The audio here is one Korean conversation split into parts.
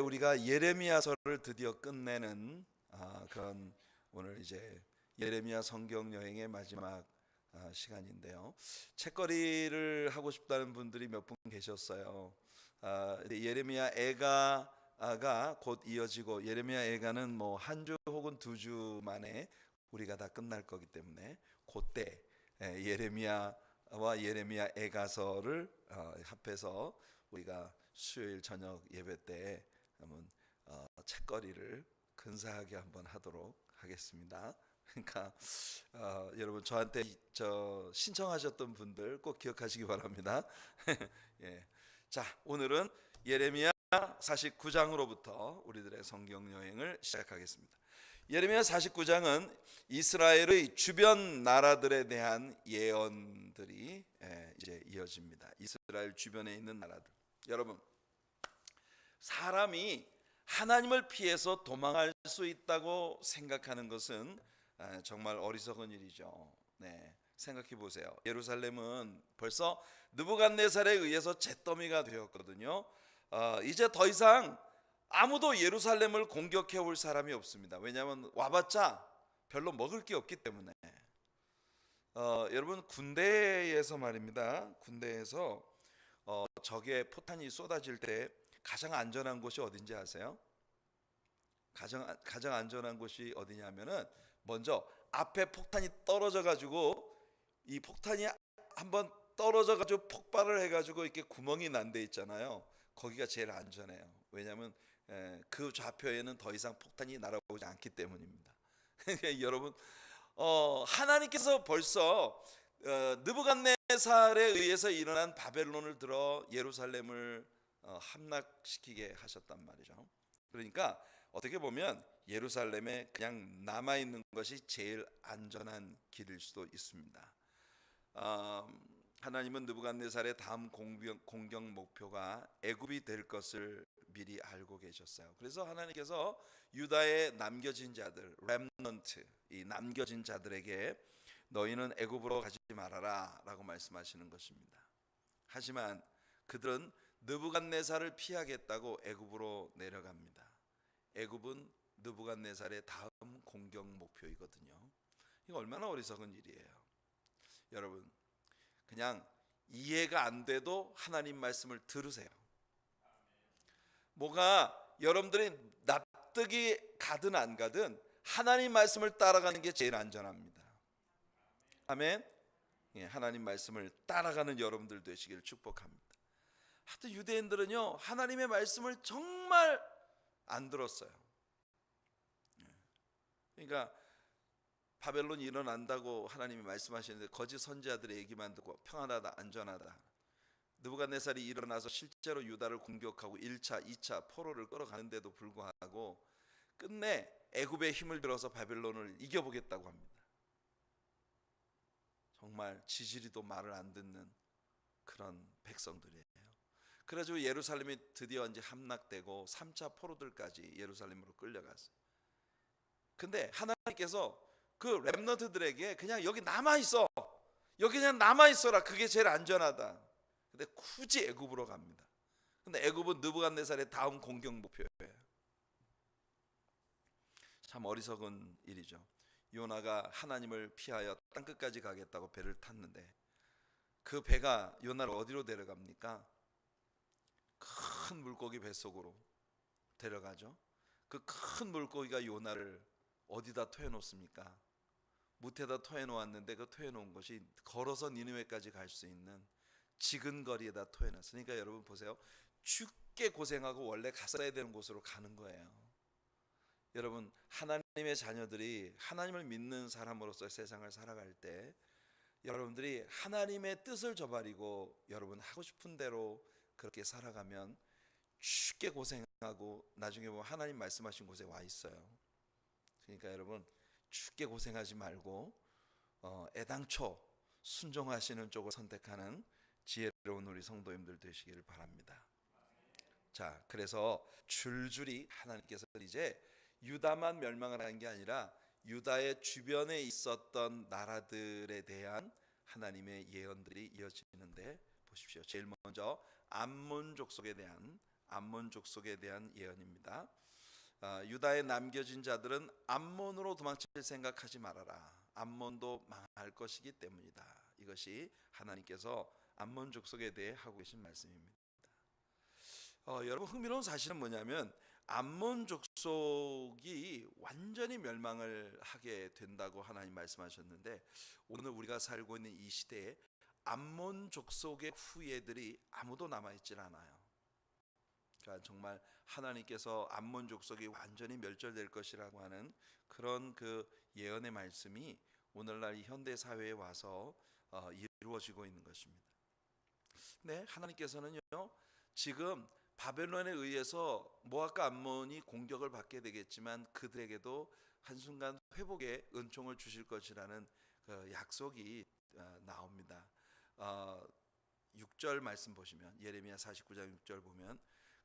우리가 예레미야서를 드디어 끝내는 그런 오늘 이제 예레미야 성경 여행의 마지막 시간인데요. 책거리를 하고 싶다는 분들이 몇 분 계셨어요. 예레미야 애가가 곧 이어지고, 예레미야 애가는 뭐 한 주 혹은 두 주 만에 우리가 다 끝날 거기 때문에 그때 예레미야와 예레미야 애가서를 합해서 우리가 수요일 저녁 예배 때 한번 책거리를 근사하게 한번 하도록 하겠습니다. 그러니까 여러분 저한테 신청하셨던 분들 꼭 기억하시기 바랍니다. 예. 자, 오늘은 예레미야 49장으로부터 우리들의 성경 여행을 시작하겠습니다. 예레미야 49장은 이스라엘의 주변 나라들에 대한 예언들이 이제 이어집니다. 이스라엘 주변에 있는 나라들. 여러분, 사람이 하나님을 피해서 도망할 수 있다고 생각하는 것은 정말 어리석은 일이죠. 네, 생각해 보세요. 예루살렘은 벌써 느부갓네살에 의해서 잿더미가 되었거든요. 이제 더 이상 아무도 예루살렘을 공격해 올 사람이 없습니다. 왜냐하면 와봤자 별로 먹을 게 없기 때문에. 여러분, 군대에서 말입니다. 군대에서 적의 포탄이 쏟아질 때 가장 안전한 곳이 어딘지 아세요? 가장 안전한 곳이 어디냐면은, 먼저 앞에 폭탄이 떨어져 가지고, 이 폭탄이 한번 떨어져 가지고 폭발을 해 가지고 이렇게 구멍이 난 데 있잖아요. 거기가 제일 안전해요. 왜냐하면 그 좌표에는 더 이상 폭탄이 날아오지 않기 때문입니다. 여러분, 하나님께서 벌써 느부갓네살에 의해서 일어난 바벨론을 들어 예루살렘을 함락시키게 하셨단 말이죠. 그러니까 어떻게 보면 예루살렘에 그냥 남아있는 것이 제일 안전한 길일 수도 있습니다. 하나님은 느부갓네살의 다음 공격 목표가 애굽이 될 것을 미리 알고 계셨어요. 그래서 하나님께서 유다의 남겨진 자들, 렘넌트, 이 남겨진 자들에게 너희는 애굽으로 가지 말아라 라고 말씀하시는 것입니다. 하지만 그들은 느부갓네살을 피하겠다고 애굽으로 내려갑니다. 애굽은 느부갓네살의 다음 공격 목표이거든요. 이거 얼마나 어리석은 일이에요. 여러분, 그냥 이해가 안 돼도 하나님 말씀을 들으세요. 뭐가 여러분들이 납득이 가든 안 가든 하나님 말씀을 따라가는 게 제일 안전합니다. 아멘. 하나님 말씀을 따라가는 여러분들 되시기를 축복합니다. 하여튼 유대인들은요, 하나님의 말씀을 정말 안 들었어요. 그러니까 바벨론이 일어난다고 하나님이 말씀하시는데 거짓 선지자들의 얘기만 듣고 평안하다, 안전하다. 느부갓네살이 일어나서 실제로 유다를 공격하고 1차, 2차 포로를 끌어가는데도 불구하고 끝내 애굽의 힘을 들어서 바벨론을 이겨보겠다고 합니다. 정말 지지리도 말을 안 듣는 그런 백성들이에요. 그래가지고 예루살렘이 드디어 이제 함락되고 3차 포로들까지 예루살렘으로 끌려갔어요. 근데 하나님께서 그 렘넌트들에게 그냥 여기 남아있어, 여기 그냥 남아있어라, 그게 제일 안전하다. 근데 굳이 애굽으로 갑니다. 근데 애굽은 느부갓네살의 다음 공격 목표예요. 참 어리석은 일이죠. 요나가 하나님을 피하여 땅끝까지 가겠다고 배를 탔는데 그 배가 요나를 어디로 데려갑니까? 큰 물고기 뱃속으로 데려가죠. 그 큰 물고기가 요나를 어디다 토해놓습니까? 무태다 토해놓았는데 그 토해놓은 것이 걸어서 니느웨까지 갈 수 있는 지근거리에다 토해놨으니까, 그러니까 여러분 보세요. 죽게 고생하고 원래 갔어야 되는 곳으로 가는 거예요. 여러분, 하나님의 자녀들이 하나님을 믿는 사람으로서 세상을 살아갈 때 여러분들이 하나님의 뜻을 저버리고 여러분 하고 싶은 대로 그렇게 살아가면 쉽게 고생하고 나중에 보면 하나님 말씀하신 곳에 와 있어요. 그러니까 여러분, 쉽게 고생하지 말고 애당초 순종하시는 쪽을 선택하는 지혜로운 우리 성도님들 되시기를 바랍니다. 자, 그래서 줄줄이 하나님께서 이제 유다만 멸망을 한 게 아니라 유다의 주변에 있었던 나라들에 대한 하나님의 예언들이 이어지는데 보십시오. 제일 먼저 암몬 족속에 대한 암몬 족속에 대한 예언입니다. 유다에 남겨진 자들은 암몬으로 도망칠 생각하지 말아라. 암몬도 망할 것이기 때문이다. 이것이 하나님께서 암몬 족속에 대해 하고 계신 말씀입니다. 여러분, 흥미로운 사실은 뭐냐면 암몬 족속이 완전히 멸망을 하게 된다고 하나님 말씀하셨는데, 오늘 우리가 살고 있는 이 시대에 암몬 족속의 후예들이 아무도 남아있질 않아요. 그러니까 정말 하나님께서 암몬 족속이 완전히 멸절될 것이라고 하는 그런 그 예언의 말씀이 오늘날 이 현대 사회에 와서 이루어지고 있는 것입니다. 네, 하나님께서는요, 지금 바벨론에 의해서 모압과 암몬이 공격을 받게 되겠지만 그들에게도 한순간 회복의 은총을 주실 것이라는 그 약속이 나옵니다. 6절 말씀 보시면, 예레미야 49장 6절 보면,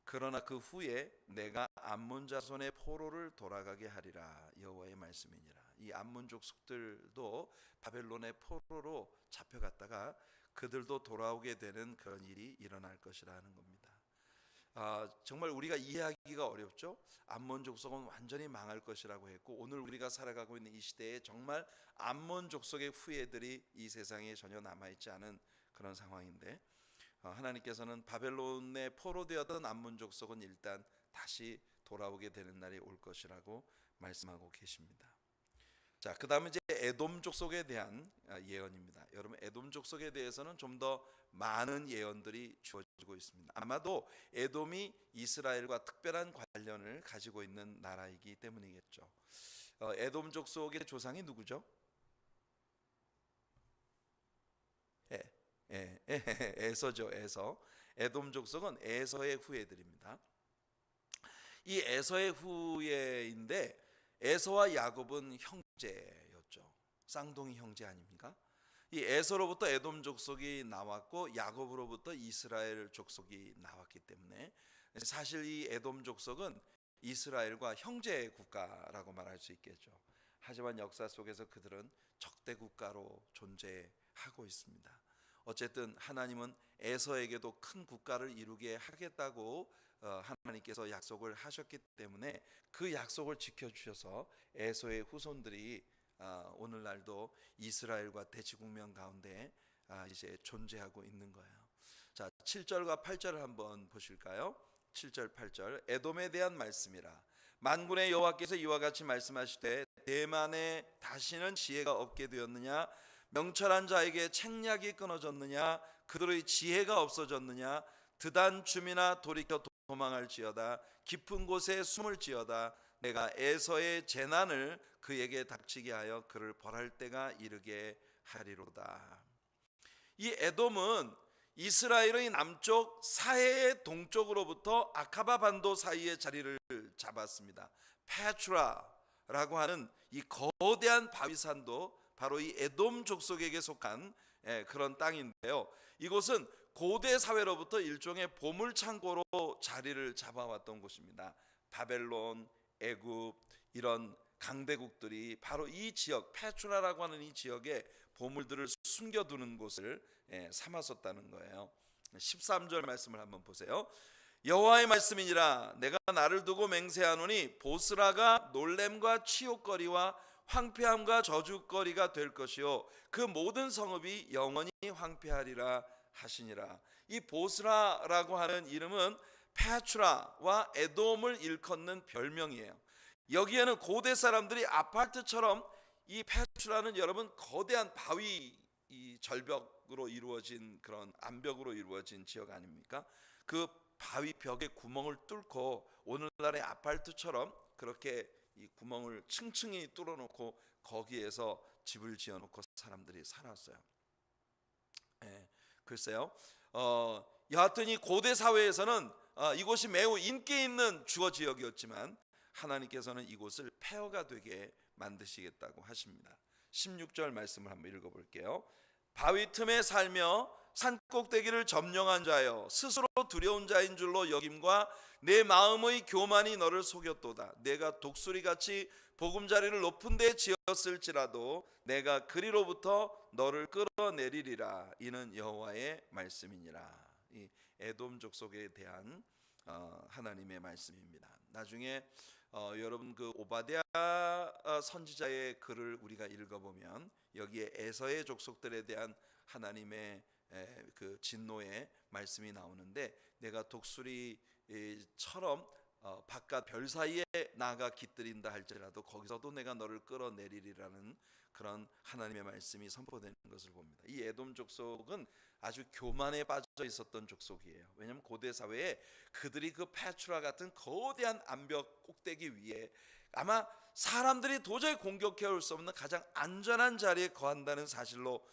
그러나 그 후에 내가 암몬 자손의 포로를 돌아가게 하리라, 여호와의 말씀이니라. 이 암몬 족속들도 바벨론의 포로로 잡혀갔다가 그들도 돌아오게 되는 그런 일이 일어날 것이라는 겁니다. 정말 우리가 이해하기가 어렵죠. 암몬 족속은 완전히 망할 것이라고 했고, 오늘 우리가 살아가고 있는 이 시대에 정말 암몬 족속의 후예들이 이 세상에 전혀 남아있지 않은 그런 상황인데, 하나님께서는 바벨론의 포로 되었던 암몬 족속은 일단 다시 돌아오게 되는 날이 올 것이라고 말씀하고 계십니다. 자, 그 다음에 이제 에돔 족속에 대한 예언입니다. 여러분, 에돔 족속에 대해서는 좀 더 많은 예언들이 주어지고 있습니다. 아마도 에돔이 이스라엘과 특별한 관련을 가지고 있는 나라이기 때문이겠죠. 에돔 족속의 조상이 누구죠? 에서죠. 에서. 에돔 족속은 에서의 후예들입니다. 이 에서의 후예인데, 에서와 야곱은 형제였죠. 쌍둥이 형제 아닙니까? 이 에서로부터 에돔 족속이 나왔고 야곱으로부터 이스라엘 족속이 나왔기 때문에 사실 이 에돔 족속은 이스라엘과 형제 국가라고 말할 수 있겠죠. 하지만 역사 속에서 그들은 적대 국가로 존재하고 있습니다. 어쨌든 하나님은 에서에게도 큰 국가를 이루게 하겠다고 하나님께서 약속을 하셨기 때문에 그 약속을 지켜주셔서 에서의 후손들이 오늘날도 이스라엘과 대치국면 가운데 이제 존재하고 있는 거예요. 자, 7절과 8절을 한번 보실까요? 7절 8절, 에돔에 대한 말씀이라. 만군의 여호와께서 이와 같이 말씀하시되, 대만에 다시는 지혜가 없게 되었느냐? 명철한 자에게 책략이 끊어졌느냐? 그들의 지혜가 없어졌느냐? 드단 춤이나 돌이켜 도망할지어다. 깊은 곳에 숨을지어다. 내가 에서의 재난을 그에게 닥치게 하여 그를 벌할 때가 이르게 하리로다. 이 에돔은 이스라엘의 남쪽 사해의 동쪽으로부터 아카바 반도 사이에 자리를 잡았습니다. 페트라라고 하는 이 거대한 바위산도 바로 이 에돔 족속에게 속한 그런 땅인데요. 이곳은 고대 사회로부터 일종의 보물 창고로 자리를 잡아왔던 곳입니다. 바벨론, 애굽 이런 강대국들이 바로 이 지역, 페트라라고 하는 이 지역에 보물들을 숨겨두는 곳을 삼았었다는 거예요. 13절 말씀을 한번 보세요. 여호와의 말씀이니라. 내가 나를 두고 맹세하노니 보스라가 놀램과 치욕거리와 황폐함과 저주거리가 될 것이요 그 모든 성읍이 영원히 황폐하리라 하시니라. 이 보스라라고 하는 이름은 페트라와 에돔을 일컫는 별명이에요. 여기에는 고대 사람들이 아파트처럼, 이 페트라는 여러분 거대한 바위 이 절벽으로 이루어진 그런 암벽으로 이루어진 지역 아닙니까? 그 바위 벽에 구멍을 뚫고 오늘날의 아파트처럼 그렇게 이 구멍을 층층이 뚫어놓고 거기에서 집을 지어놓고 사람들이 살았어요. 글쎄요. 여하튼 이 고대 사회에서는 이곳이 매우 인기 있는 주거 지역이었지만 하나님께서는 이곳을 폐허가 되게 만드시겠다고 하십니다. 16절 말씀을 한번 읽어볼게요. 바위 틈에 살며 산꼭대기를 점령한 자여, 스스로 두려운 자인 줄로 여김과 내 마음의 교만이 너를 속였도다. 내가 독수리같이 보금자리를 높은 데 지었을지라도 내가 그리로부터 너를 끌어내리리라. 이는 여호와의 말씀이니라. 이 에돔 족속에 대한 하나님의 말씀입니다. 나중에 여러분 그 오바댜 선지자의 글을 우리가 읽어보면 여기에 에서의 족속들에 대한 하나님의 그 진노의 말씀이 나오는데, 내가 독수리처럼 바깥 별 사이에 나가 깃들인다 할지라도 거기서도 내가 너를 끌어내리리라는 그런 하나님의 말씀이 선포되는 것을 봅니다. 이 에돔 족속은 아주 교만에 빠져 있었던 족속이에요. 왜냐하면 고대 사회에 그들이 그 페트라 같은 거대한 암벽 꼭대기 위에 아마 사람들이 도저히 공격해 올 수 없는 가장 안전한 자리에 거한다는 사실로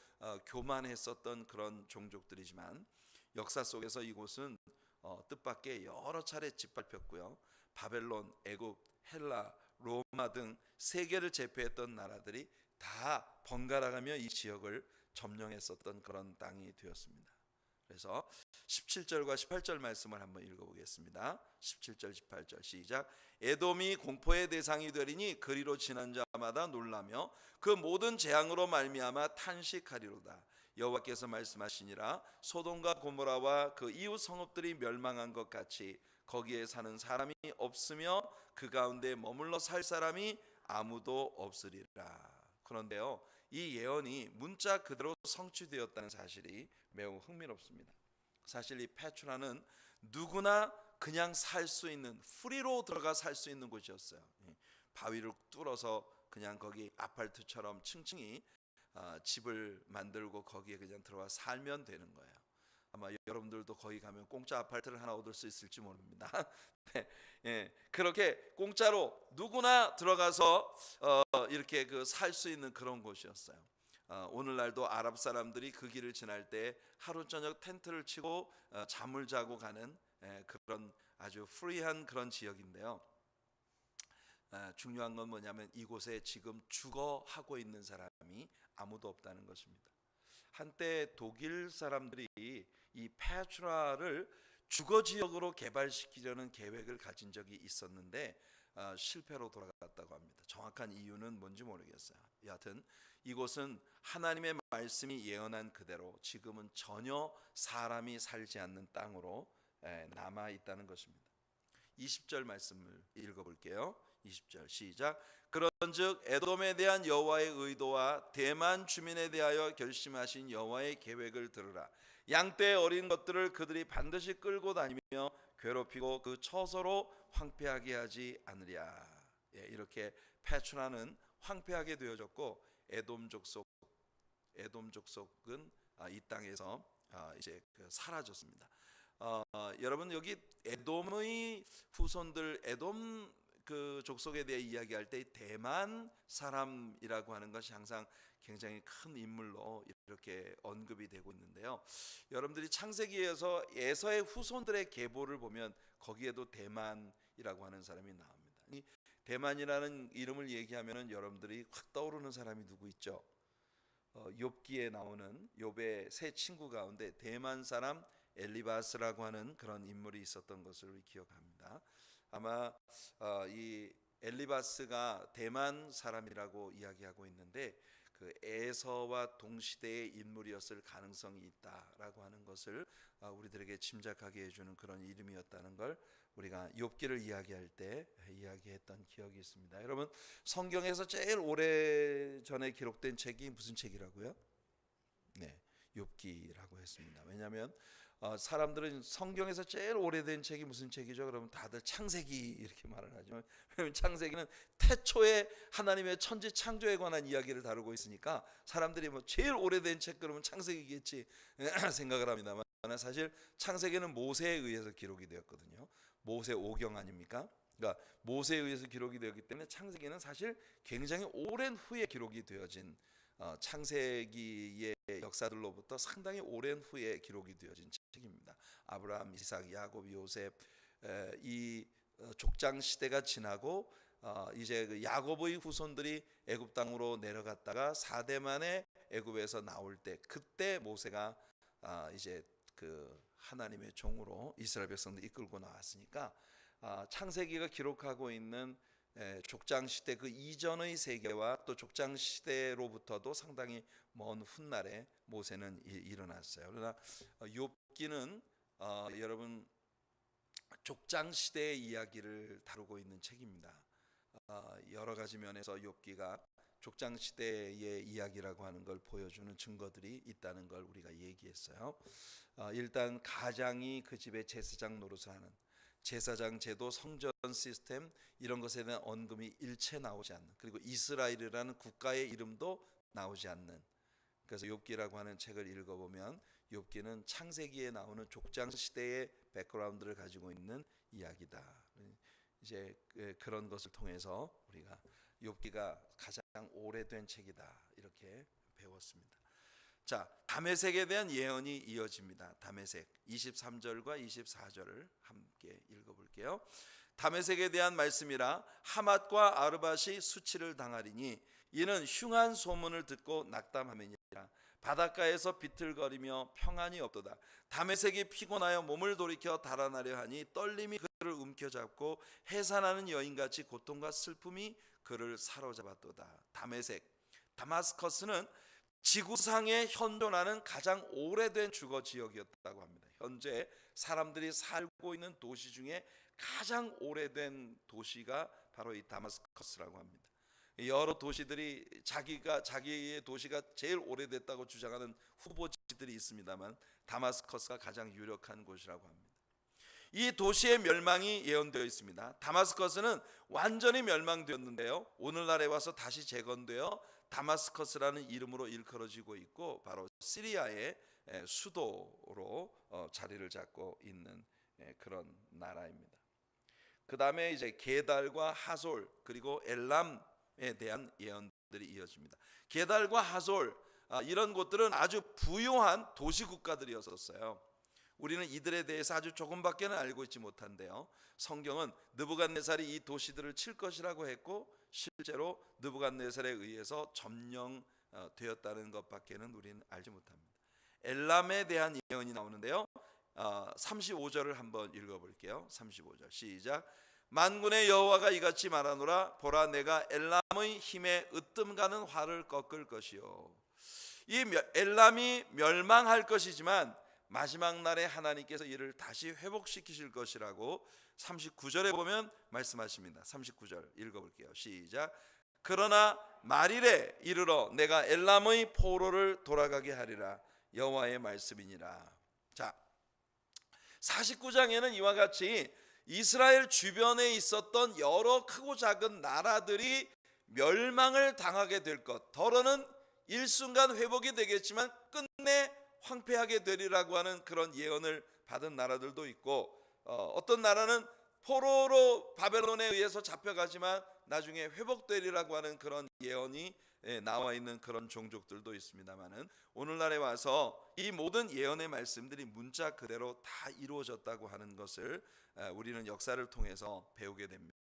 교만했었던 그런 종족들이지만, 역사 속에서 이곳은 뜻밖의 여러 차례 짓밟혔고요. 바벨론, 애굽, 헬라, 로마 등 세계를 제패했던 나라들이 다 번갈아가며 이 지역을 점령했었던 그런 땅이 되었습니다. 그래서 17절과 18절 말씀을 한번 읽어보겠습니다. 17절 18절 시작. 에돔이 공포의 대상이 되리니 그리로 지난 자마다 놀라며 그 모든 재앙으로 말미암아 탄식하리로다. 여호와께서 말씀하시니라. 소돔과 고모라와 그 이웃 성읍들이 멸망한 것 같이 거기에 사는 사람이 없으며 그 가운데 머물러 살 사람이 아무도 없으리라. 그런데요, 이 예언이 문자 그대로 성취되었다는 사실이 매우 흥미롭습니다. 사실 이 페트라는 누구나 그냥 살 수 있는, 프리로 들어가 살 수 있는 곳이었어요. 바위를 뚫어서 그냥 거기 아파트처럼 층층이 집을 만들고 거기에 그냥 들어가 살면 되는 거예요. 아마 여러분들도 거기 가면 공짜 아파트를 하나 얻을 수 있을지 모릅니다. 네, 그렇게 공짜로 누구나 들어가서 이렇게 그 살 수 있는 그런 곳이었어요. 오늘날도 아랍 사람들이 그 길을 지날 때 하루 저녁 텐트를 치고 잠을 자고 가는 그런 아주 프리한 그런 지역인데요. 중요한 건 뭐냐면 이곳에 지금 주거하고 있는 사람이 아무도 없다는 것입니다. 한때 독일 사람들이 이 페트라를 주거 지역으로 개발시키려는 계획을 가진 적이 있었는데 실패로 돌아갔다고 합니다. 정확한 이유는 뭔지 모르겠어요. 여하튼 이곳은 하나님의 말씀이 예언한 그대로 지금은 전혀 사람이 살지 않는 땅으로 남아 있다는 것입니다. 20절 말씀을 읽어볼게요. 20절 시작. 그런즉 에돔에 대한 여호와의 의도와 대만 주민에 대하여 결심하신 여호와의 계획을 들으라. 양떼의 어린 것들을 그들이 반드시 끌고 다니며 괴롭히고 그 처소로 황폐하게 하지 않으랴. 이렇게 페트라는 황폐하게 되어졌고 에돔 족속은 이 땅에서 이제 사라졌습니다. 여러분 여기 에돔의 후손들, 에돔 그 족속에 대해 이야기할 때 대만 사람이라고 하는 것이 항상 굉장히 큰 인물로 이렇게 언급이 되고 있는데요. 여러분들이 창세기에서 에서의 후손들의 계보를 보면 거기에도 대만이라고 하는 사람이 나옵니다. 이 대만이라는 이름을 얘기하면은 여러분들이 확 떠오르는 사람이 누구 있죠? 욥기에 나오는 욥의 세 친구 가운데 대만 사람 엘리바스라고 하는 그런 인물이 있었던 것을 기억합니다. 아마 이 엘리바스가 대만 사람이라고 이야기하고 있는데 그 에서와 동시대의 인물이었을 가능성이 있다라고 하는 것을 우리들에게 짐작하게 해주는 그런 이름이었다는 걸 우리가 욥기를 이야기할 때 이야기했던 기억이 있습니다. 여러분 성경에서 제일 오래전에 기록된 책이 무슨 책이라고요? 네, 욥기라고 했습니다. 왜냐하면 사람들은 성경에서 제일 오래된 책이 무슨 책이죠? 그러면 다들 창세기 이렇게 말을 하죠. 왜냐하면 창세기는 태초에 하나님의 천지 창조에 관한 이야기를 다루고 있으니까 사람들이 뭐 제일 오래된 책 그러면 창세기겠지 생각을 합니다만, 사실 창세기는 모세에 의해서 기록이 되었거든요. 모세 오경 아닙니까? 그러니까 모세에 의해서 기록이 되었기 때문에 창세기는 사실 굉장히 오랜 후에 기록이 되어진 창세기의 역사들로부터 상당히 오랜 후에 기록이 되어진 책입니다. 아브라함, 이삭, 야곱, 요셉 이 족장 시대가 지나고 이제 그 야곱의 후손들이 애굽 땅으로 내려갔다가 4대 만에 애굽에서 나올 때 그때 모세가 이제 그 하나님의 종으로 이스라엘 백성들 이끌고 나왔으니까 창세기가 기록하고 있는 족장 시대 그 이전의 세계와 또 족장 시대로부터도 상당히 먼 훗날에 모세는 일어났어요. 그러나 욥기는 여러분 족장 시대의 이야기를 다루고 있는 책입니다. 여러 가지 면에서 욥기가 족장 시대의 이야기라고 하는 걸 보여주는 증거들이 있다는 걸 우리가 얘기했어요. 일단 가장이 그 집에 제사장 노릇을 하는 제사장 제도, 성전 시스템 이런 것에 대한 언급이 일체 나오지 않는, 그리고 이스라엘이라는 국가의 이름도 나오지 않는. 그래서 욥기라고 하는 책을 읽어보면 욥기는 창세기에 나오는 족장 시대의 백그라운드를 가지고 있는 이야기다. 이제 그런 것을 통해서 우리가 욥기가 가장 오래된 책이다 이렇게 배웠습니다. 자, 다메섹에 대한 예언이 이어집니다. 다메섹 23절과 24절을 함께 읽어볼게요. 다메섹에 대한 말씀이라 하맛과 아르밧이 수치를 당하리니 이는 흉한 소문을 듣고 낙담함이니라. 바닷가에서 비틀거리며 평안이 없도다. 다메섹이 피곤하여 몸을 돌이켜 달아나려 하니 떨림이 그를 움켜잡고 해산하는 여인같이 고통과 슬픔이 그를 사로잡았도다. 다메섹, 다마스커스는 지구상에 현존하는 가장 오래된 주거 지역이었다고 합니다. 현재 사람들이 살고 있는 도시 중에 가장 오래된 도시가 바로 이 다마스커스라고 합니다. 여러 도시들이 자기의 도시가 제일 오래됐다고 주장하는 후보지들이 있습니다만 다마스커스가 가장 유력한 곳이라고 합니다. 이 도시의 멸망이 예언되어 있습니다. 다마스커스는 완전히 멸망되었는데요, 오늘날에 와서 다시 재건되어 다마스커스라는 이름으로 일컬어지고 있고 바로 시리아의 수도로 자리를 잡고 있는 그런 나라입니다. 그 다음에 이제 게달과 하솔 그리고 엘람에 대한 예언들이 이어집니다. 게달과 하솔 이런 곳들은 아주 부유한 도시 국가들이었었어요. 우리는 이들에 대해서 아주 조금밖에는 알고 있지 못한데요, 성경은 느부갓네살이 이 도시들을 칠 것이라고 했고 실제로 느부갓네살에 의해서 점령되었다는 것밖에는 우리는 알지 못합니다. 엘람에 대한 예언이 나오는데요, 35절을 한번 읽어볼게요. 35절 시작. 만군의 여호와가 이같이 말하노라. 보라, 내가 엘람의 힘에 으뜸가는 활을 꺾을 것이요. 이 엘람이 멸망할 것이지만 마지막 날에 하나님께서 이를 다시 회복시키실 것이라고 39절에 보면 말씀하십니다. 39절 읽어볼게요. 시작. 그러나 말일에 이르러 내가 엘람의 포로를 돌아가게 하리라. 여호와의 말씀이니라. 자, 49장에는 이와 같이 이스라엘 주변에 있었던 여러 크고 작은 나라들이 멸망을 당하게 될 것, 더러는 일순간 회복이 되겠지만 끝내 황폐하게 되리라고 하는 그런 예언을 받은 나라들도 있고, 어떤 나라는 포로로 바벨론에 의해서 잡혀가지만 나중에 회복되리라고 하는 그런 예언이 나와 있는 그런 종족들도 있습니다만은 오늘날에 와서 이 모든 예언의 말씀들이 문자 그대로 다 이루어졌다고 하는 것을 우리는 역사를 통해서 배우게 됩니다.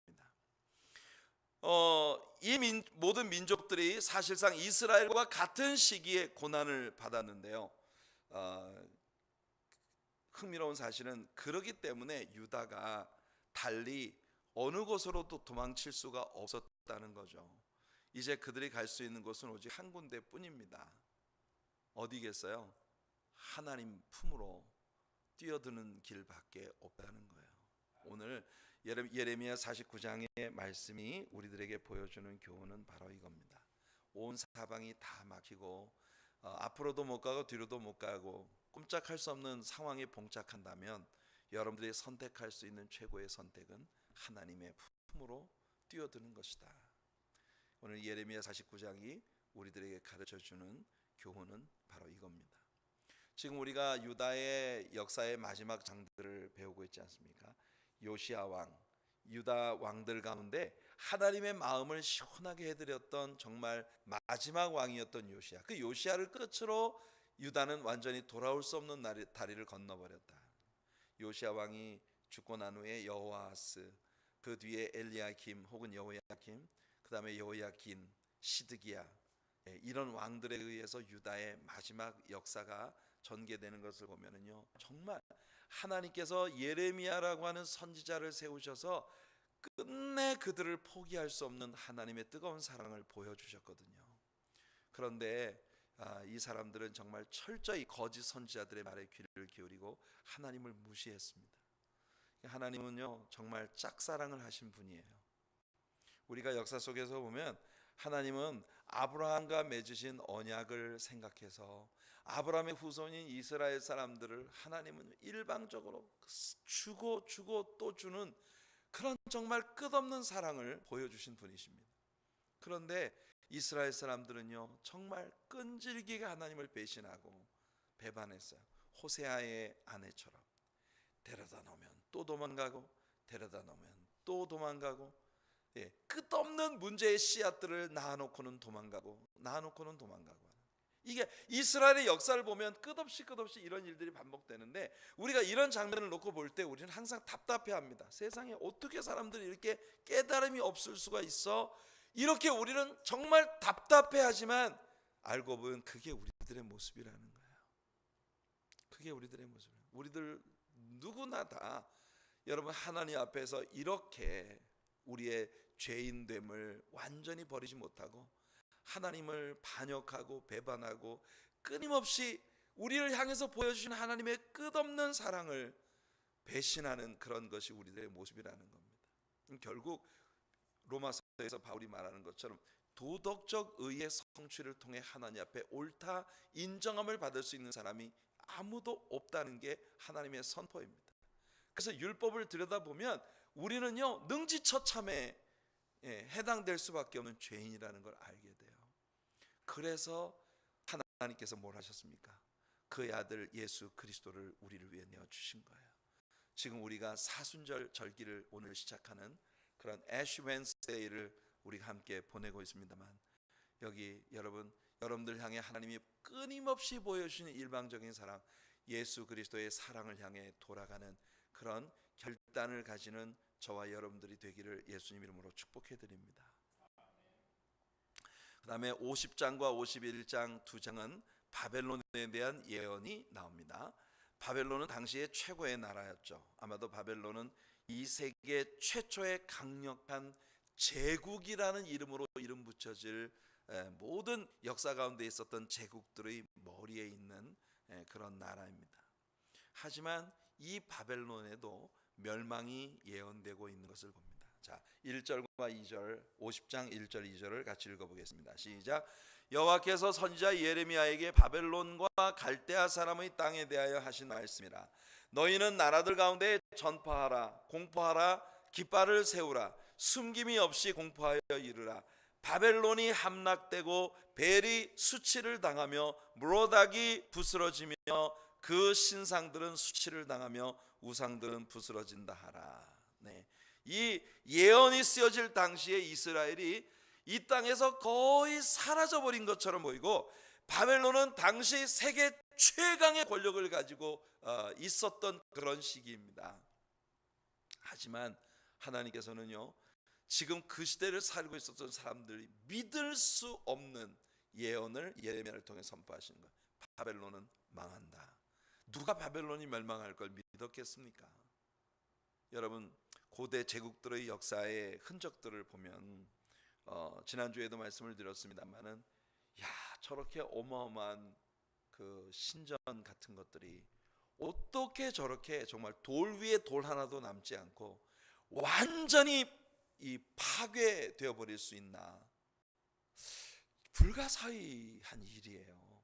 이 모든 민족들이 사실상 이스라엘과 같은 시기에 고난을 받았는데요, 흥미로운 사실은 그러기 때문에 유다가 달리 어느 곳으로도 도망칠 수가 없었다는 거죠. 이제 그들이 갈 수 있는 곳은 오직 한 군데뿐입니다. 어디겠어요? 하나님 품으로 뛰어드는 길밖에 없다는 거예요. 오늘 예레미야 49장의 말씀이 우리들에게 보여주는 교훈은 바로 이겁니다. 온 사방이 다 막히고 앞으로도 못 가고 뒤로도 못 가고 꼼짝할 수 없는 상황에 봉착한다면 여러분들이 선택할 수 있는 최고의 선택은 하나님의 품으로 뛰어드는 것이다. 오늘 예레미야 49장이 우리들에게 가르쳐주는 교훈은 바로 이겁니다. 지금 우리가 유다의 역사의 마지막 장들을 배우고 있지 않습니까? 요시야 왕, 유다 왕들 가운데 하나님의 마음을 시원하게 해드렸던 정말 마지막 왕이었던 요시야. 그 요시야를 끝으로 유다는 완전히 돌아올 수 없는 다리를 건너버렸다. 요시야 왕이 죽고 난 후에 여호아하스, 그 뒤에 엘리야김 혹은 여호야김, 그 다음에 여호야긴, 시드기야, 이런 왕들에 의해서 유다의 마지막 역사가 전개되는 것을 보면은요, 정말 하나님께서 예레미야라고 하는 선지자를 세우셔서 끝내 그들을 포기할 수 없는 하나님의 뜨거운 사랑을 보여주셨거든요. 그런데 이 사람들은 정말 철저히 거짓 선지자들의 말에 귀를 기울이고 하나님을 무시했습니다. 하나님은요 정말 짝사랑을 하신 분이에요. 우리가 역사 속에서 보면 하나님은 아브라함과 맺으신 언약을 생각해서 아브라함의 후손인 이스라엘 사람들을 하나님은 일방적으로 주고 또 주는 그런 정말 끝없는 사랑을 보여주신 분이십니다. 그런데 이스라엘 사람들은요 정말 끈질기게 하나님을 배신하고 배반했어요. 호세아의 아내처럼 데려다 놓으면 또 도망가고 데려다 놓으면 또 도망가고, 끝없는 문제의 씨앗들을 낳아놓고는 도망가고 이게 이스라엘의 역사를 보면 끝없이 이런 일들이 반복되는데, 우리가 이런 장면을 놓고 볼 때 우리는 항상 답답해합니다. 세상에 어떻게 사람들이 이렇게 깨달음이 없을 수가 있어? 이렇게 우리는 정말 답답해하지만 알고 보면 그게 우리들의 모습이라는 거예요. 그게 우리들의 모습. 우리들 누구나 다 여러분 하나님 앞에서 이렇게 우리의 죄인됨을 완전히 버리지 못하고 하나님을 반역하고 배반하고 끊임없이 우리를 향해서 보여주신 하나님의 끝없는 사랑을 배신하는 그런 것이 우리들의 모습이라는 겁니다. 결국 로마서에서 바울이 말하는 것처럼 도덕적 의의 성취를 통해 하나님 앞에 옳다 인정함을 받을 수 있는 사람이 아무도 없다는 게 하나님의 선포입니다. 그래서 율법을 들여다보면 우리는요 능지처참에 해당될 수밖에 없는 죄인이라는 걸 알게 돼요. 그래서 하나님께서 뭘 하셨습니까? 그의 아들 예수 그리스도를 우리를 위해 내어주신 거예요. 지금 우리가 사순절 절기를 오늘 시작하는 그런 애쉬 웬스데이를 우리가 함께 보내고 있습니다만, 여기 여러분들 향해 하나님이 끊임없이 보여주시는 일방적인 사랑, 예수 그리스도의 사랑을 향해 돌아가는 그런 결단을 가지는 저와 여러분들이 되기를 예수님 이름으로 축복해 드립니다. 그 다음에 50장과 51장 두 장은 바벨론에 대한 예언이 나옵니다. 바벨론은 당시의 최고의 나라였죠. 아마도 바벨론은 이 세계 최초의 강력한 제국이라는 이름으로 이름 붙여질 모든 역사 가운데 있었던 제국들의 머리에 있는 그런 나라입니다. 하지만 이 바벨론에도 멸망이 예언되고 있는 것을 봅니다. 자, 1절과 2절, 50장 1절 2절을 같이 읽어보겠습니다. 시작. 여호와께서 선지자 예레미야에게 바벨론과 갈대아 사람의 땅에 대하여 하신 말씀이라. 너희는 나라들 가운데 전파하라, 공포하라, 깃발을 세우라, 숨김이 없이 공포하여 이르라. 바벨론이 함락되고 벨이 수치를 당하며 무로닥이 부스러지며 그 신상들은 수치를 당하며 우상들은 부스러진다 하라. 이 예언이 쓰여질 당시에 이스라엘이 이 땅에서 거의 사라져버린 것처럼 보이고, 바벨론은 당시 세계 최강의 권력을 가지고 있었던 그런 시기입니다. 하지만 하나님께서는요 지금 그 시대를 살고 있었던 사람들이 믿을 수 없는 예언을 예레미야를 통해 선포하시는 거예요. 바벨론은 망한다. 누가 바벨론이 멸망할 걸 믿었겠습니까? 여러분, 고대 제국들의 역사의 흔적들을 보면 지난주에도 말씀을 드렸습니다만은, 저렇게 어마어마한 그 신전 같은 것들이 어떻게 저렇게 정말 돌 위에 돌 하나도 남지 않고 완전히 이 파괴되어 버릴 수 있나? 불가사의한 일이에요.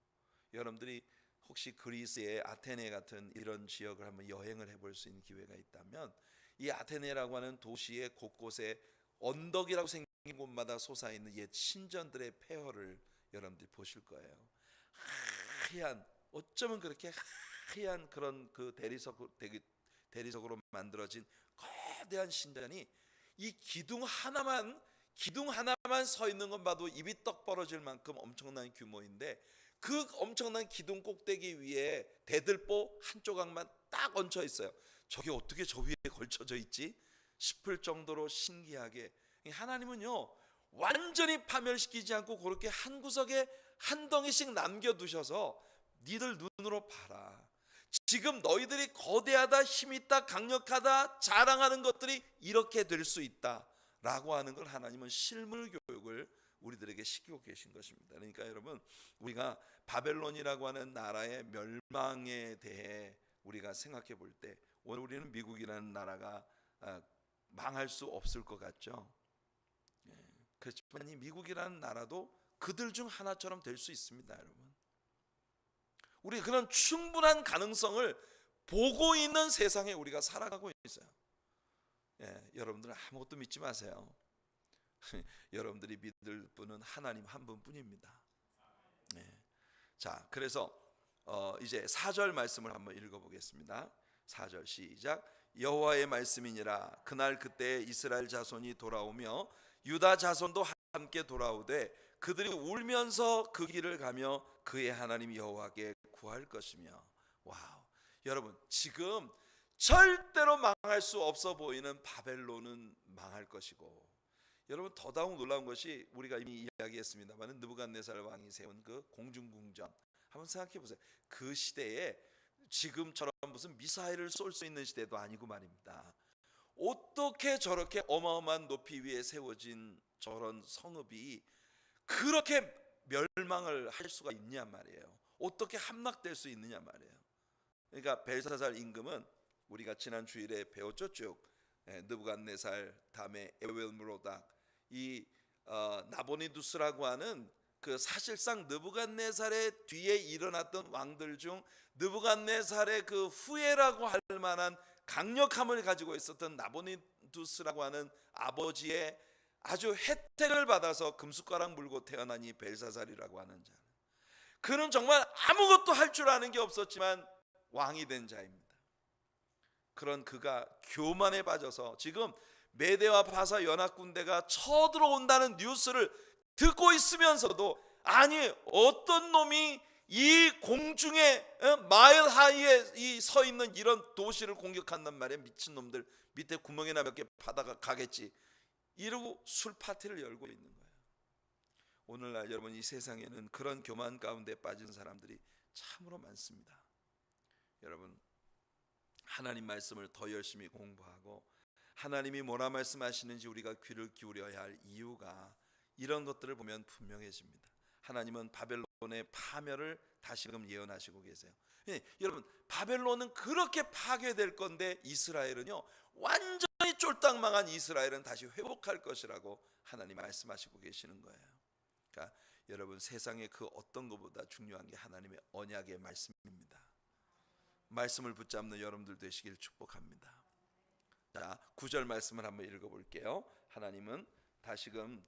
여러분들이 혹시 그리스의 아테네 같은 이런 지역을 한번 여행을 해볼 수 있는 기회가 있다면, 이 아테네라고 하는 도시의 곳곳에 언덕이라고 생긴 곳마다 솟아있는 옛 신전들의 폐허를 여러분들이 보실 거예요. 하얀, 어쩌면 그렇게 하얀 그런 그 대리석으로 만들어진 거대한 신전이 이 기둥 하나만 서 있는 것 봐도 입이 떡 벌어질 만큼 엄청난 규모인데, 그 엄청난 기둥 꼭대기 위에 대들보 한 조각만 딱 얹혀 있어요. 저게 어떻게 저 위에 걸쳐져 있지 싶을 정도로 신기하게, 하나님은요 완전히 파멸시키지 않고 그렇게 한 구석에 한 덩이씩 남겨두셔서 니들 눈으로 봐라. 지금 너희들이 거대하다, 힘있다, 강력하다 자랑하는 것들이 이렇게 될 수 있다 라고 하는 걸 하나님은 실물 교육을 우리들에게 시키고 계신 것입니다. 그러니까 여러분, 우리가 바벨론이라고 하는 나라의 멸망에 대해 우리가 생각해 볼 때 오늘 우리는 미국이라는 나라가 망할 수 없을 것 같죠. 그렇지만 이 미국이라는 나라도 그들 중 하나처럼 될 수 있습니다, 여러분. 우리 그런 충분한 가능성을 보고 있는 세상에 우리가 살아가고 있어요. 여러분들은 아무것도 믿지 마세요. 여러분들이 믿을 분은 하나님 한 분뿐입니다. 자, 그래서 이제 4절 말씀을 한번 읽어보겠습니다. 4절 시작. 여호와의 말씀이니라. 그날 그때 이스라엘 자손이 돌아오며 유다 자손도 함께 돌아오되 그들이 울면서 그 길을 가며 그의 하나님 여호와께 구할 것이며. 와우, 여러분, 지금 절대로 망할 수 없어 보이는 바벨론은 망할 것이고, 여러분 더더욱 놀라운 것이 우리가 이미 이야기했습니다만 느부갓네살 왕이 세운 그 공중궁전 한번 생각해 보세요. 그 시대에 지금처럼 무슨 미사일을 쏠 수 있는 시대도 아니고 말입니다. 어떻게 저렇게 어마어마한 높이 위에 세워진 저런 성읍이 그렇게 멸망을 할 수가 있냐 말이에요. 어떻게 함락될 수 있느냐 말이에요. 그러니까 벨사살 임금은 우리가 지난 주일에 배웠죠. 쭉 느부갓네살, 다음에 에웰므로닥, 이 나보니두스라고 하는 그 사실상 느부갓네살의 뒤에 일어났던 왕들 중 느부갓네살의 그 후예라고 할 만한 강력함을 가지고 있었던 나보니두스라고 하는 아버지의 아주 혜택을 받아서 금숟가락 물고 태어난 이 벨사살이라고 하는 자, 그는 정말 아무것도 할 줄 아는 게 없었지만 왕이 된 자입니다. 그런 그가 교만에 빠져서 지금 메대와 바사 연합군대가 쳐들어온다는 뉴스를 듣고 있으면서도, 아니 어떤 놈이 이 공중에 마일 하이에 이 서 있는 이런 도시를 공격한단 말이에요. 미친놈들, 밑에 구멍이나 몇 개 파다가 가겠지, 이러고 술 파티를 열고 있는 거예요. 오늘날 여러분, 이 세상에는 그런 교만 가운데 빠진 사람들이 참으로 많습니다. 여러분, 하나님 말씀을 더 열심히 공부하고 하나님이 뭐라 말씀하시는지 우리가 귀를 기울여야 할 이유가 이런 것들을 보면 분명해집니다. 하나님은 바벨론의 파멸을 다시금 예언하시고 계세요. 여러분, 바벨론은 그렇게 파괴될 건데 이스라엘은요, 완전히 쫄딱 망한 이스라엘은 다시 회복할 것이라고 하나님 말씀하시고 계시는 거예요. 그러니까 여러분, 세상의 그 어떤 것보다 중요한 게 하나님의 언약의 말씀입니다. 말씀을 붙잡는 여러분들 되시길 축복합니다. 자, 9절 말씀을 한번 읽어볼게요. 하나님은 다시금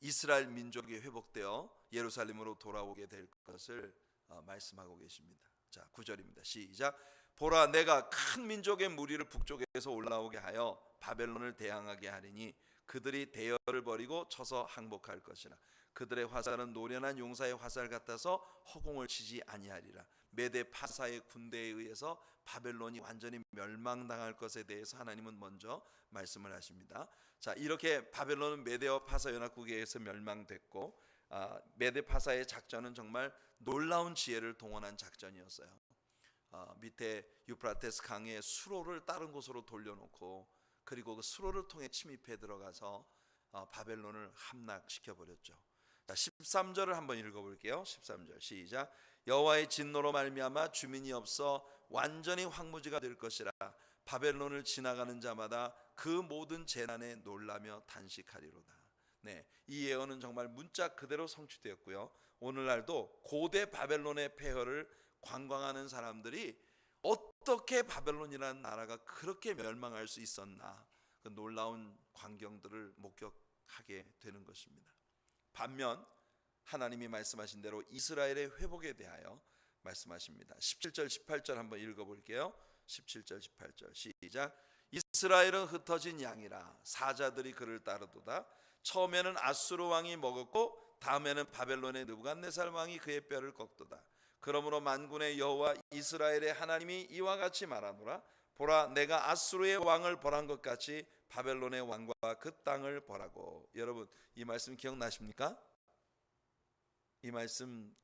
이스라엘 민족이 회복되어 예루살렘으로 돌아오게 될 것을 말씀하고 계십니다. 자, 9절입니다. 시작. 보라, 내가 큰 민족의 무리를 북쪽에서 올라오게 하여 바벨론을 대항하게 하리니 그들이 대열을 버리고 쳐서 항복할 것이라. 그들의 화살은 노련한 용사의 화살 같아서 허공을 치지 아니하리라. 메대 파사의 군대에 의해서 바벨론이 완전히 멸망당할 것에 대해서 하나님은 먼저 말씀을 하십니다. 자, 이렇게 바벨론은 메대와 파사 연합국에 의해서 멸망됐고, 메대 파사의 작전은 정말 놀라운 지혜를 동원한 작전이었어요. 밑에 유프라테스 강의 수로를 다른 곳으로 돌려놓고, 그리고 그 수로를 통해 침입해 들어가서 바벨론을 함락시켜 버렸죠. 자, 13절을 한번 읽어볼게요. 13절 시작. 여호와의 진노로 말미암아 주민이 없어 완전히 황무지가 될 것이라. 바벨론을 지나가는 자마다 그 모든 재난에 놀라며 단식하리로다. 네, 이 예언은 정말 문자 그대로 성취되었고요. 오늘날도 고대 바벨론의 폐허를 관광하는 사람들이 어떻게 바벨론이라는 나라가 그렇게 멸망할 수 있었나, 그 놀라운 광경들을 목격하게 되는 것입니다. 반면 하나님이 말씀하신 대로 이스라엘의 회복에 대하여 말씀하십니다. 17절 18절 한번 읽어볼게요. 17절 18절 시작. 이스라엘은 흩어진 양이라 사자들이 그를 따르도다. 처음에는 아수르 왕이 먹었고 다음에는 바벨론의 느부갓네살 왕이 그의 뼈를 꺾도다. 그러므로 만군의 여호와 이스라엘의 하나님이 이와 같이 말하노라. 보라, 내가 아수르의 왕을 벌한 것 같이 바벨론의 왕과 그 땅을 벌하고. 여러분, 이 말씀 기억나십니까? 이 말씀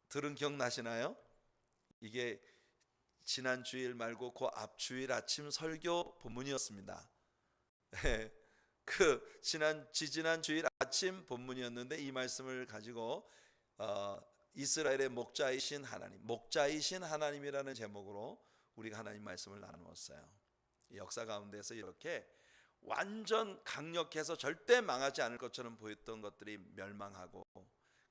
들은 기억나시나요? 이게 지난 주일 말고 그 앞주일 아침 설교 본문이었습니다. 지지난 주일 아침 본문이었는데 이 말씀을 가지고 이스라엘의 목자이신 하나님, 목자이신 하나님이라는 제목으로 우리가 하나님 말씀을 나누었어요. 역사 가운데서 이렇게 완전 강력해서 절대 망하지 않을 것처럼 보였던 것들이 멸망하고,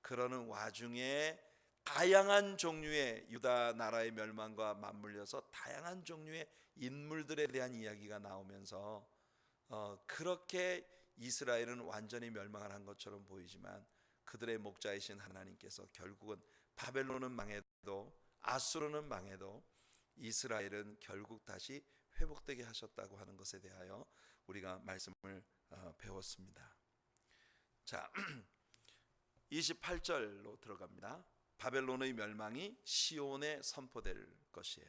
그러는 와중에 다양한 종류의 유다 나라의 멸망과 맞물려서 다양한 종류의 인물들에 대한 이야기가 나오면서 그렇게 이스라엘은 완전히 멸망을 한 것처럼 보이지만 그들의 목자이신 하나님께서 결국은 바벨론은 망해도 아수르는 망해도 이스라엘은 결국 다시 회복되게 하셨다고 하는 것에 대하여 우리가 말씀을 배웠습니다. 자, 28절로 들어갑니다. 바벨론의 멸망이 시온에 선포될 것이에요.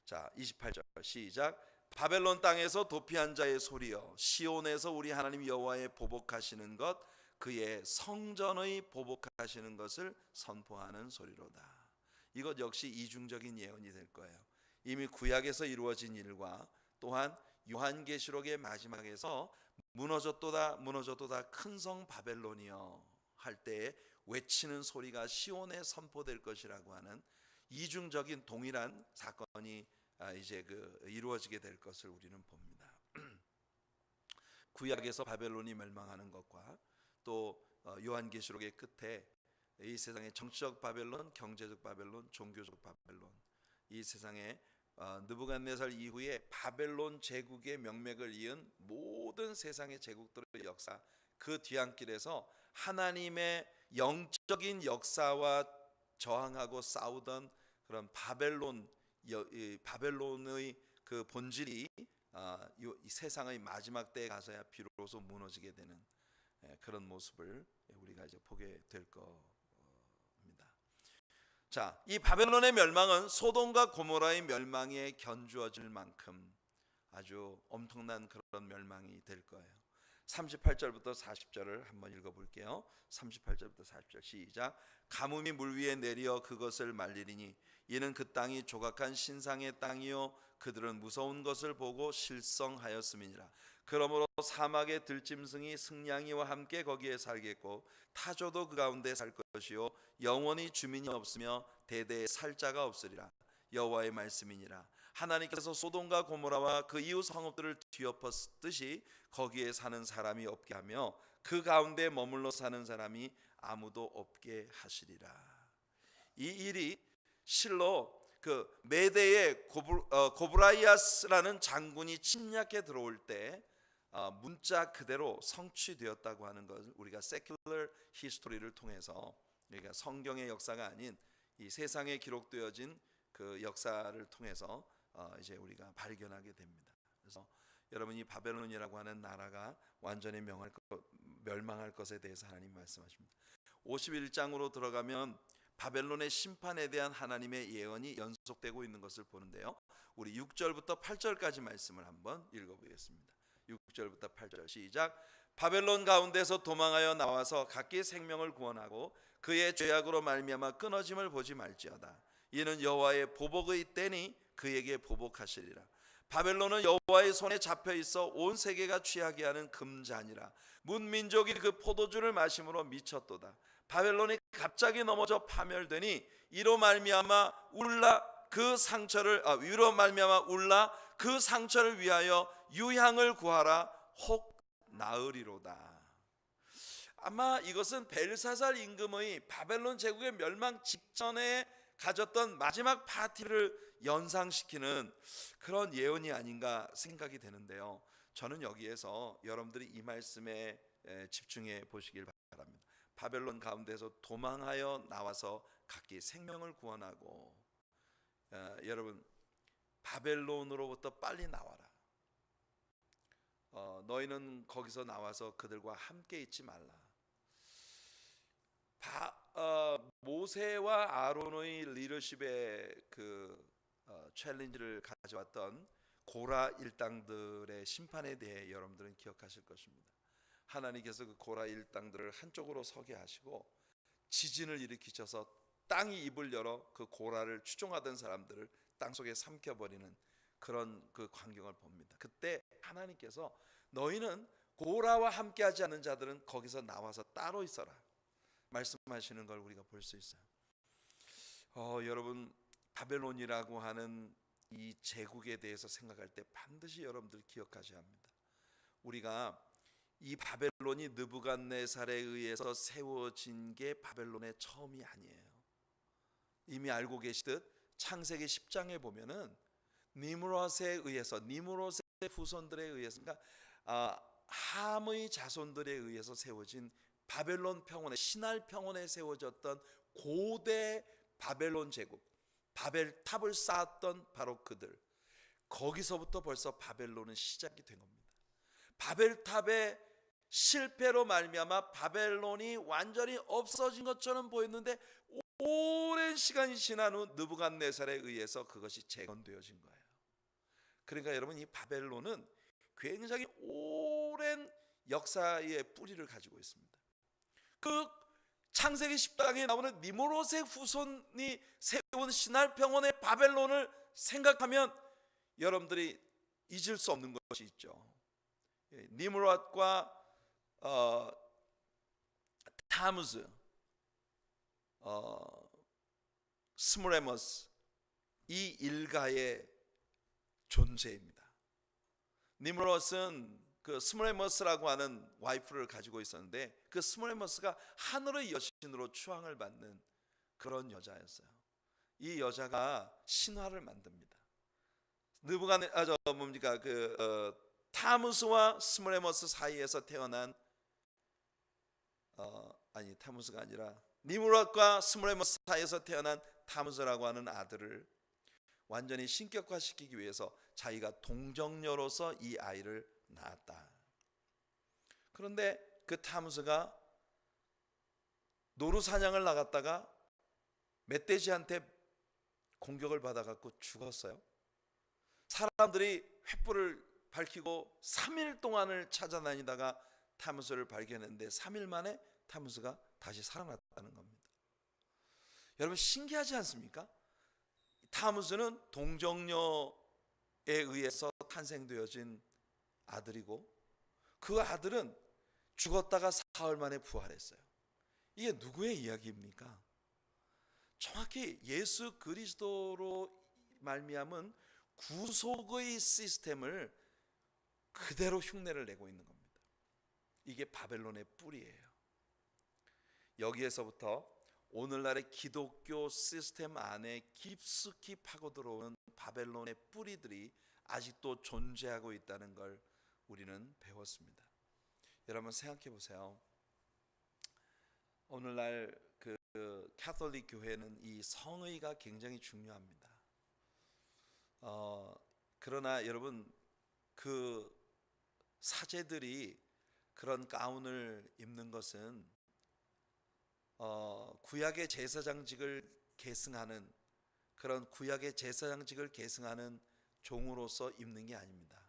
자, 28절 시작. 바벨론 땅에서 도피한 자의 소리여, 시온에서 우리 하나님 여호와의 보복하시는 것, 그의 성전의 보복하시는 것을 선포하는 소리로다. 이것 역시 이중적인 예언이 될 거예요. 이미 구약에서 이루어진 일과 또한 요한계시록의 마지막에서 무너졌도다 무너졌도다 큰 성 바벨론이여 할 때에 외치는 소리가 시온에 선포될 것이라고 하는 이중적인 동일한 사건이 이제 이루어지게 될 것을 우리는 봅니다. 구약에서 바벨론이 멸망하는 것과 또 요한계시록의 끝에 이 세상의 정치적 바벨론, 경제적 바벨론, 종교적 바벨론, 이 세상에 느부갓네살 이후에 바벨론 제국의 명맥을 이은 모든 세상의 제국들의 역사, 그 뒤안길에서 하나님의 영적인 역사와 저항하고 싸우던 그런 바벨론의 그 본질이 이 세상의 마지막 때에 가서야 비로소 무너지게 되는 그런 모습을 우리가 이제 보게 될 겁니다. 자, 이 바벨론의 멸망은 소돔과 고모라의 멸망에 견주어질 만큼 아주 엄청난 그런 멸망이 될 거예요. 38절부터 40절을 한번 읽어볼게요. 38절부터 40절 시작. 가뭄이 물 위에 내려 그것을 말리리니 이는 그 땅이 조각한 신상의 땅이요 그들은 무서운 것을 보고 실성하였음이니라. 그러므로 사막의 들짐승이 승냥이와 함께 거기에 살겠고 타조도 그 가운데 살 것이요 영원히 주민이 없으며 대대에 살 자가 없으리라. 여호와의 말씀이니라. 하나님께서 소돔과 고모라와 그 이웃 성읍들을 뒤엎었듯이 거기에 사는 사람이 없게 하며 그 가운데 머물러 사는 사람이 아무도 없게 하시리라. 이 일이 실로 그 메대의 고브라이아스라는 장군이 침략해 들어올 때 문자 그대로 성취되었다고 하는 것을 우리가 세큘러 히스토리를 통해서, 그러니까 성경의 역사가 아닌 이 세상에 기록되어진 그 역사를 통해서 이제 우리가 발견하게 됩니다. 그래서 여러분이 바벨론이라고 하는 나라가 완전히 멸망할 것에 대해서 하나님 말씀하십니다. 51장으로 들어가면 바벨론의 심판에 대한 하나님의 예언이 연속되고 있는 것을 보는데요. 우리 6절부터 8절까지 말씀을 한번 읽어보겠습니다. 6절부터 8절 시작. 바벨론 가운데서 도망하여 나와서 각기 생명을 구원하고 그의 죄악으로 말미암아 끊어짐을 보지 말지어다. 이는 여호와의 보복의 때니 그에게 보복하시리라. 바벨론은 여호와의 손에 잡혀 있어 온 세계가 취하게 하는 금잔이라. 문민족이 그 포도주를 마심으로 미쳤도다. 바벨론이 갑자기 넘어져 파멸되니 이로 말미암아 울라 그 상처를 위하여 유향을 구하라. 혹 나으리로다. 아마 이것은 벨사살 임금의 바벨론 제국의 멸망 직전에 가졌던 마지막 파티를 연상시키는 그런 예언이 아닌가 생각이 되는데요. 저는 여기에서 여러분들이 이 말씀에 집중해 보시길 바랍니다. 바벨론 가운데서 도망하여 나와서 각기 생명을 구원하고, 여러분 바벨론으로부터 빨리 나와라. 너희는 거기서 나와서 그들과 함께 있지 말라. 모세와 아론의 리더십의 챌린지를 가져왔던 고라 일당들의 심판에 대해 여러분들은 기억하실 것입니다. 하나님께서 그 고라 일당들을 한쪽으로 서게 하시고 지진을 일으키셔서 땅이 입을 열어 그 고라를 추종하던 사람들을 땅속에 삼켜버리는 그런 그 광경을 봅니다. 그때 하나님께서 너희는 고라와 함께하지 않는 자들은 거기서 나와서 따로 있어라 말씀하시는 걸 우리가 볼 수 있어요. 여러분, 바벨론이라고 하는 이 제국에 대해서 생각할 때 반드시 여러분들 기억하셔야 합니다. 우리가 이 바벨론이 느부갓네살에 의해서 세워진 게 바벨론의 처음이 아니에요. 이미 알고 계시듯 창세기 10장에 보면은 니므롯에 의해서, 니므롯의 후손들에 의해서, 그러니까 함의 자손들에 의해서 세워진 바벨론 평원에, 신할 평원에 세워졌던 고대 바벨론 제국, 바벨탑을 쌓았던 바로 그들, 거기서부터 벌써 바벨론은 시작이 된 겁니다. 바벨탑의 실패로 말미암아 바벨론이 완전히 없어진 것처럼 보였는데 오랜 시간이 지난 후 느부갓네살에 의해서 그것이 재건되어진 거예요. 그러니까 여러분, 이 바벨론은 굉장히 오랜 역사의 뿌리를 가지고 있습니다. 그 창세기 10장에 나오는 니므롯의 후손이 세운 신할 평원의 바벨론을 생각하면 여러분들이 잊을 수 없는 것이 있죠. 니므롯과 타무즈, 스므레머스, 이 일가의 존재입니다. 니므롯은 그 스므레머스라고 하는 와이프를 가지고 있었는데, 그 스므레머스가 하늘의 여신으로 추앙을 받는 그런 여자였어요. 이 여자가 신화를 만듭니다. 타무스와 스므레머스 사이에서 태어난 타무스가 아니라 니므롯과 스므레머스 사이에서 태어난 타무스라고 하는 아들을 완전히 신격화시키기 위해서 자기가 동정녀로서 이 아이를 낳았다. 그런데 그 타무스가 노루 사냥을 나갔다가 멧돼지한테 공격을 받아갖고 죽었어요. 사람들이 횃불을 밝히고 3일 동안을 찾아다니다가 타무스를 발견했는데 3일 만에 타무스가 다시 살아났다는 겁니다. 여러분, 신기하지 않습니까? 타무스는 동정녀에 의해서 탄생되어진 아들이고, 그 아들은 죽었다가 사흘 만에 부활했어요. 이게 누구의 이야기입니까? 정확히 예수 그리스도로 말미암은 구속의 시스템을 그대로 흉내를 내고 있는 겁니다. 이게 바벨론의 뿌리예요. 여기에서부터 오늘날의 기독교 시스템 안에 깊숙이 파고들어오는 바벨론의 뿌리들이 아직도 존재하고 있다는 걸 우리는 배웠습니다. 여러분, 생각해 보세요. 오늘날 그 가톨릭 교회는 이 성의가 굉장히 중요합니다. 그러나 여러분, 그 사제들이 그런 가운을 입는 것은 구약의 제사장직을 계승하는, 그런 구약의 제사장직을 계승하는 종으로서 입는 게 아닙니다.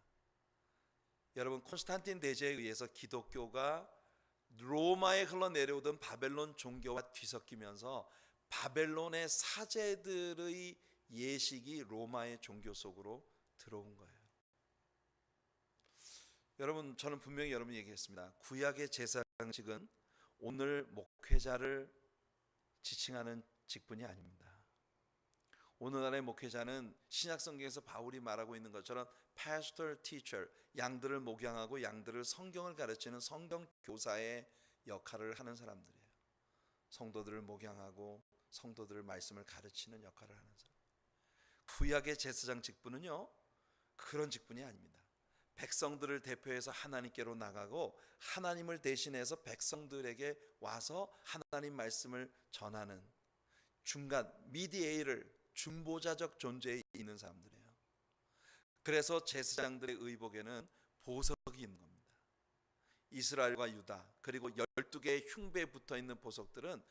여러분, 콘스탄틴 대제에 의해서 기독교가 로마에 흘러내려오던 바벨론 종교와 뒤섞이면서 바벨론의 사제들의 예식이 로마의 종교 속으로 들어온 거예요. 여러분, 저는 분명히 여러분이 얘기했습니다. 구약의 제사장직은 오늘 목회자를 지칭하는 직분이 아닙니다. 오늘날의 목회자는 신약성경에서 바울이 말하고 있는 것처럼 pastor, teacher, 양들을 목양하고 양들을 성경을 가르치는 성경 교사의 역할을 하는 사람들이에요. 성도들을 목양하고 성도들을 말씀을 가르치는 역할을 하는 사람. 구약의 제사장 직분은요, 그런 직분이 아닙니다. 백성들을 대표해서 하나님께로 나가고 하나님을 대신해서 백성들에게 와서 하나님 말씀을 전하는 중간 미디에이를, 중보자적 존재에 있는 사람들이에요. 그래서 제사장들의 의복에는 보석이 있는 겁니다. 이스라엘과 유다 그리고 12개의 흉배에 붙어있는 보석들은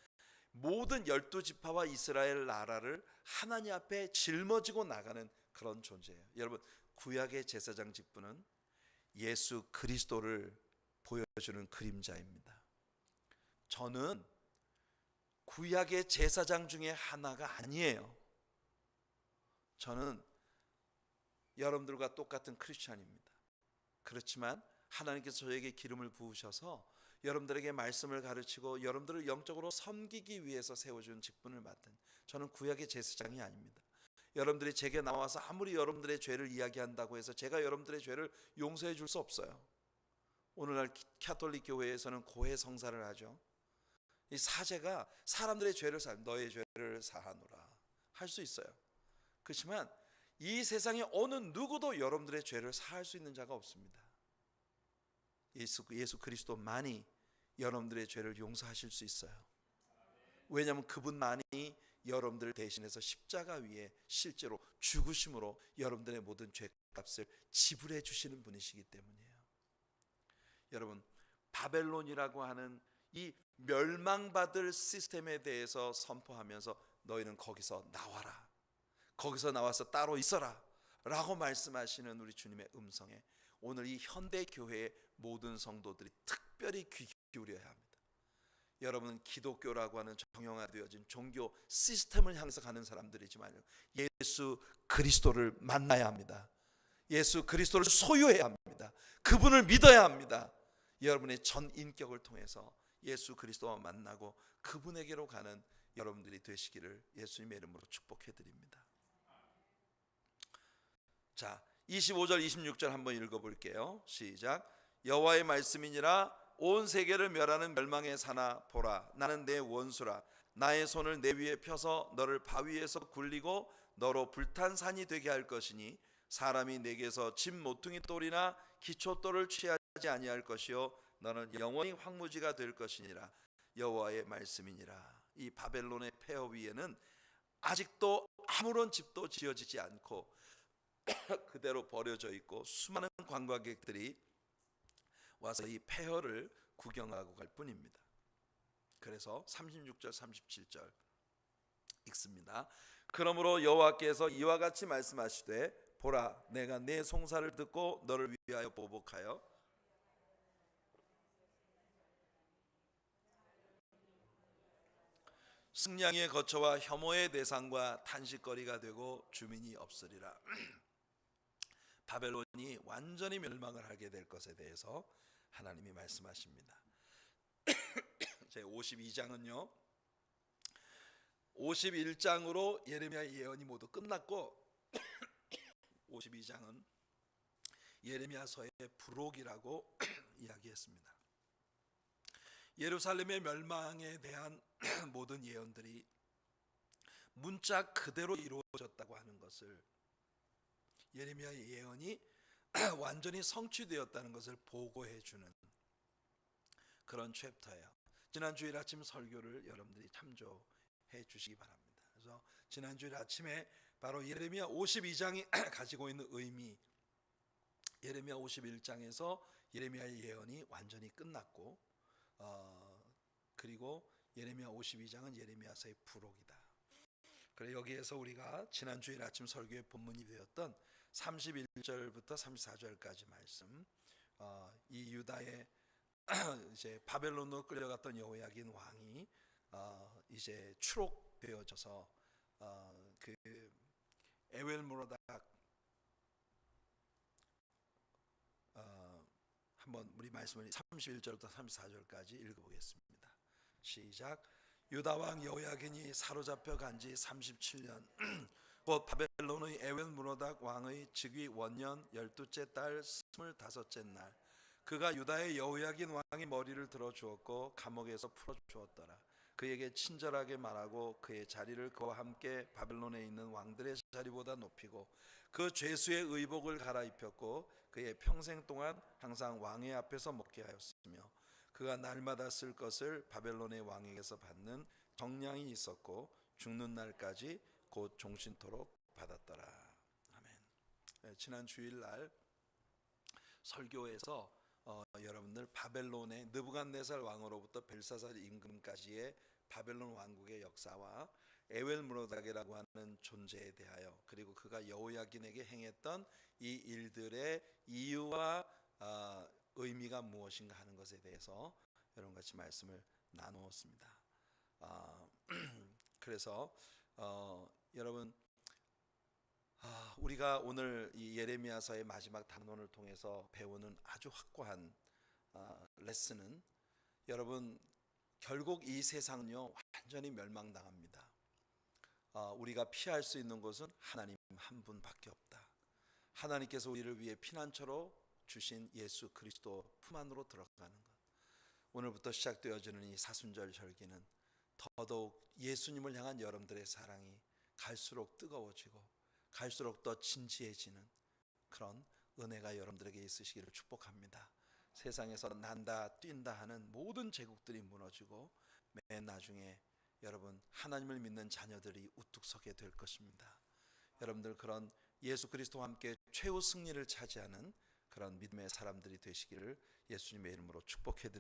모든 12지파와 이스라엘 나라를 하나님 앞에 짊어지고 나가는 그런 존재예요. 여러분, 구약의 제사장 직분은 예수 그리스도를 보여주는 그림자입니다. 저는 구약의 제사장 중에 하나가 아니에요. 저는 여러분들과 똑같은 크리스찬입니다. 그렇지만 하나님께서 저에게 기름을 부으셔서 여러분들에게 말씀을 가르치고 여러분들을 영적으로 섬기기 위해서 세워준 직분을 맡은 저는 구약의 제사장이 아닙니다. 여러분들이 제게 나와서 아무리 여러분들의 죄를 이야기한다고 해서 제가 여러분들의 죄를 용서해 줄 수 없어요. 오늘날 카톨릭 교회에서는 고해 성사를 하죠. 이 사제가 사람들의 죄를 너의 죄를 사하노라 할 수 있어요. 그렇지만 이 세상에 어느 누구도 여러분들의 죄를 사할 수 있는 자가 없습니다. 예수 그리스도만이 여러분들의 죄를 용서하실 수 있어요. 왜냐하면 그분만이 여러분들 대신해서 십자가 위에 실제로 죽으심으로 여러분들의 모든 죄값을 지불해 주시는 분이시기 때문이에요. 여러분, 바벨론이라고 하는 이 멸망받을 시스템에 대해서 선포하면서 너희는 거기서 나와라, 거기서 나와서 따로 있어라 라고 말씀하시는 우리 주님의 음성에 오늘 이 현대 교회의 모든 성도들이 특별히 귀 기울여야 합니다. 여러분은 기독교라고 하는 정형화되어진 종교 시스템을 향해서 가는 사람들이지만 예수 그리스도를 만나야 합니다. 예수 그리스도를 소유해야 합니다. 그분을 믿어야 합니다. 여러분의 전 인격을 통해서 예수 그리스도와 만나고 그분에게로 가는 여러분들이 되시기를 예수님의 이름으로 축복해 드립니다. 자, 25절 26절 한번 읽어볼게요. 시작. 여호와의 말씀이니라 온 세계를 멸하는 멸망의 사나 보라, 나는 내 원수라. 나의 손을 내 위에 펴서 너를 바위에서 굴리고 너로 불탄 산이 되게 할 것이니 사람이 내게서 집 모퉁이 돌이나 기초돌을 취하지 아니할 것이요 너는 영원히 황무지가 될 것이니라. 여호와의 말씀이니라. 이 바벨론의 폐허 위에는 아직도 아무런 집도 지어지지 않고 그대로 버려져 있고 수많은 관광객들이 와서 이 폐허를 구경하고 갈 뿐입니다. 그래서 36절 37절 읽습니다. 그러므로 여호와께서 이와 같이 말씀하시되 보라, 내가 내 송사를 듣고 너를 위하여 보복하여 승량의 거처와 혐오의 대상과 탄식거리가 되고 주민이 없으리라. 바벨론이 완전히 멸망을 하게 될 것에 대해서 하나님이 말씀하십니다. 제 52장은요 51장으로 예레미야 예언이 모두 끝났고 52장은 예레미야서의 부록이라고 이야기했습니다. 예루살렘의 멸망에 대한 모든 예언들이 문자 그대로 이루어졌다고 하는 것을, 예레미야의 예언이 완전히 성취되었다는 것을 보고해 주는 그런 챕터예요. 지난 주일 아침 설교를 여러분들이 참조해 주시기 바랍니다. 그래서 지난 주일 아침에 바로 예레미야 52장이 가지고 있는 의미, 예레미야 51장에서 예레미야의 예언이 완전히 끝났고 그리고 예레미야 52장은 예레미야서의 부록이다. 그래 여기에서 우리가 지난 주일 아침 설교의 본문이 되었던 31절부터 34절까지 말씀, 이 유다의 이제 바벨론으로 끌려갔던 여호야긴 왕이 이제 추록되어져서 그 에웰무로닥 한번 우리 말씀을 31절부터 34절까지 읽어보겠습니다. 시작. 유다 왕 여호야긴이 사로잡혀 간 지 37년 곧 바벨론의 에웰무로닥 왕의 즉위 원년 12째 달 25째 날 그가 유다의 여호야긴 왕의 머리를 들어 주었고 감옥에서 풀어 주었더라. 그에게 친절하게 말하고 그의 자리를 그와 함께 바벨론에 있는 왕들의 자리보다 높이고 그 죄수의 의복을 갈아입혔고 그의 평생 동안 항상 왕의 앞에서 먹게 하였으며 그가 날마다 쓸 것을 바벨론의 왕에게서 받는 정량이 있었고 죽는 날까지 곧 종신토록 받았더라. 아멘. 지난 주일날 설교에서 여러분들 바벨론의 느부갓네살 왕으로부터 벨사살 임금까지의 바벨론 왕국의 역사와 에웰무로닥이라고 하는 존재에 대하여, 그리고 그가 여호야긴에게 행했던 이 일들의 이유와 의미가 무엇인가 하는 것에 대해서 여러분 같이 말씀을 나누었습니다. 그래서 여러분 우리가 오늘 이 예레미야서의 마지막 단원을 통해서 배우는 아주 확고한 레슨은 여러분, 결국 이 세상은요 완전히 멸망당합니다. 우리가 피할 수 있는 곳은 하나님 한 분밖에 없다. 하나님께서 우리를 위해 피난처로 주신 예수 그리스도 품 안으로 들어가는 것. 오늘부터 시작되어지는 이 사순절 절기는 더더욱 예수님을 향한 여러분들의 사랑이 갈수록 뜨거워지고 갈수록 더 진지해지는 그런 은혜가 여러분들에게 있으시기를 축복합니다. 세상에서 난다 뛴다 하는 모든 제국들이 무너지고 맨 나중에 여러분 하나님을 믿는 자녀들이 우뚝 서게 될 것입니다. 여러분들 그런 예수 그리스도와 함께 최후 승리를 차지하는 그런 믿음의 사람들이 되시기를 예수님의 이름으로 축복해 드립니다.